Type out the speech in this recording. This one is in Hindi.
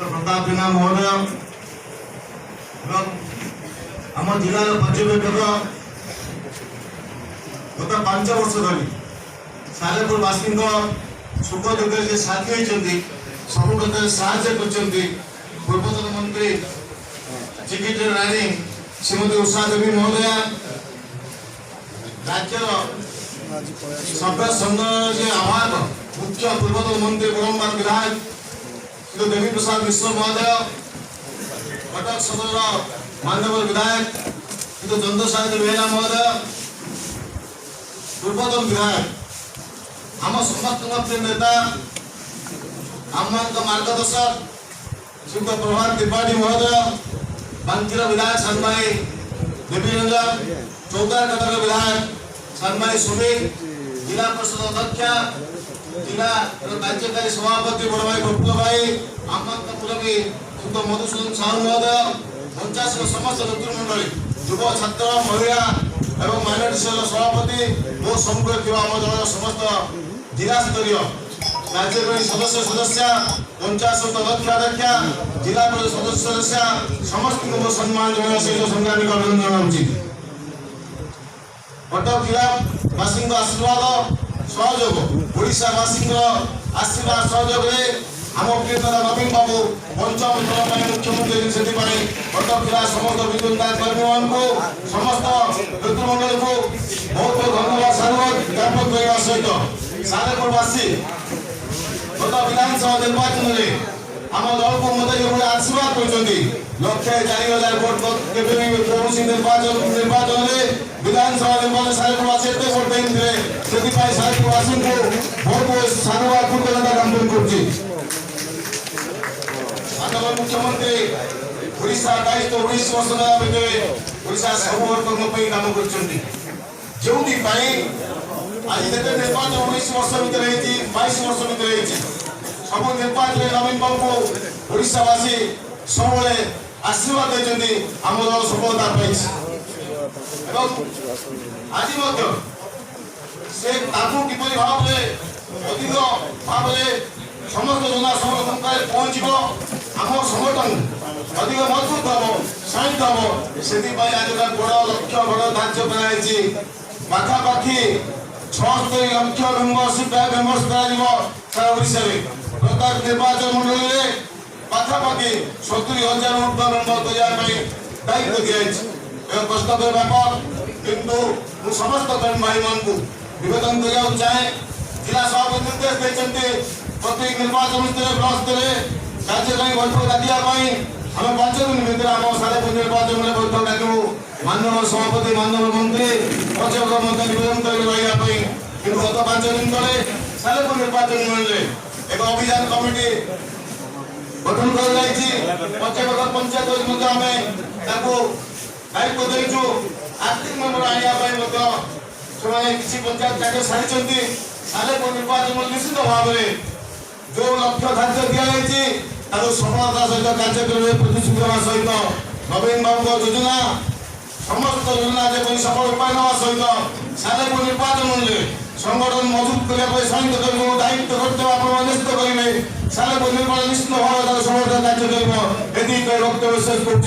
प्रताप जेना महोदय आम जिलार पर्यवेक्षक गत 5 वर्ष धरी सालेपुरवासी सुख दुखे साथी होती सब प्रकार साहय कर पूर्वतन मंत्री चिकित्सा रानी श्रीमती उषा देवी महोदया राज्यर सभ्य संघ आह्वायक मुख्य पूर्वतन मंत्री बरम्बार विधायक श्री देवी प्रसाद मिश्र महोदय कटक सदर माननीय विधायक श्री चंद्रशेखर बेहेरा महोदय पूर्वतन विधायक आम समस्त नेता आम मार्गदर्शक श्री प्रभात त्रिपाठी महोदय बांकीर विधायक सन्माई देवी रंजन चौदार कटक विधायक सन्माई सुमित जिला परिषद अध्यक्ष जिला कार्यकारी सभापति बड़ भाई बप्पू भाई आम मुरबी श्री मधुसूदन साहू महोदय पंचायत समस्त नेतृमंडली युव छात्र महिला एवं माइनॉरिटी सेल सभापति मो सम्मुख आम दल समस्त जिला स्तरीय राज्यकारी सदस्य सदस्य पंचायत अध्यक्ष जिला परिषद सदस्य समस्त को सम्मान जनाया सहित संग्रामी अभिनंदन जनाऊँगी। कटक जिलावासी आशीर्वाद सहयोग ओडावासी आशीर्वाद सहयोग आम प्रियतरा नवीन बाबू पंचम थर मुख्यमंत्री से कटक जिला समस्त विद्युत कर्मी को समस्त नेतृमंडल को बहुत बहुत धन्यवाद साधुवाद ज्ञापन करने सहित सालेपुरवासी गत विधानसभा निर्वाचन में आम दल को मत आशीर्वाद कर 1,04,000 भोट कौन निर्वाचन में विधानसभा निर्वाचन सालेपुरवासी एत भोट देते से सालेपुरवासी को बहुत बहुत साधुवाद कृतज्ञता ज्ञापन कर मुख्यमंत्री ओडिशा दायित्व 19 वर्ष भितर ओडिशा सब वर्ग काम कर आज जिते निर्वाचन 19 वर्ष भितर 22 वर्ष भितर सब निर्वाचन नवीन बाबू को ओडिशावासी सब आशीर्वाद देते आम दल सफलता पाई आज से किपरि भाव अधिक भाव समस्त जना समर्थन पहुंचो आम संगठन अधिक मजबूत हम साइट हम से आज बड़ लक्ष्य बड़ धार्य कराई पाखापाखि 76 लक्ष मेम्बरशिप मेम्बर्स सारा ओडिशा प्रत्येक निर्वाचन मंडल में पाखापाखि 70,000 ऊर्ध्व मेम्बर तैयार दायित्व दिखाई कष्टकर व्यापार किंतु समस्त भाई मान को निवेदन करने चाहे जिला सभापति निर्देश देते प्रत्येक निर्वाचन स्तर ब्लॉक स्तर कार्यकारी बैठक डाकियापाई आम 5 दिन भर आम सालेपुर निर्वाचन में बैठक डाकू माननीय सभापति माननीय मंत्री सचिव मध्य निवेदन करवाई कि गत 5 दिन तले सालेपुर निर्वाचन मंडल एक अभियान कमिटी गठन कर पंचायत आम दायित्व देचु आर्थिक मेम्बर आने किसी पंचायत कार्य सारी सालेपुर निर्वाचन में निश्चित भाव में जो लक्ष्य धार्य दिखाई सफलता सहित कार्यक्रम प्रतिश्रुति सहित नवीन बाबू योजना समस्त योजना जो सफल रूपायन सहित सालेपुर निर्वाचन में संगठन मजबूत करने सहित दायित्व कर्तव्य निश्चित करेंगे सालेपुर निर्वाचन निश्चित भाव सफलता कार्य कर वक्तव्य शेष कर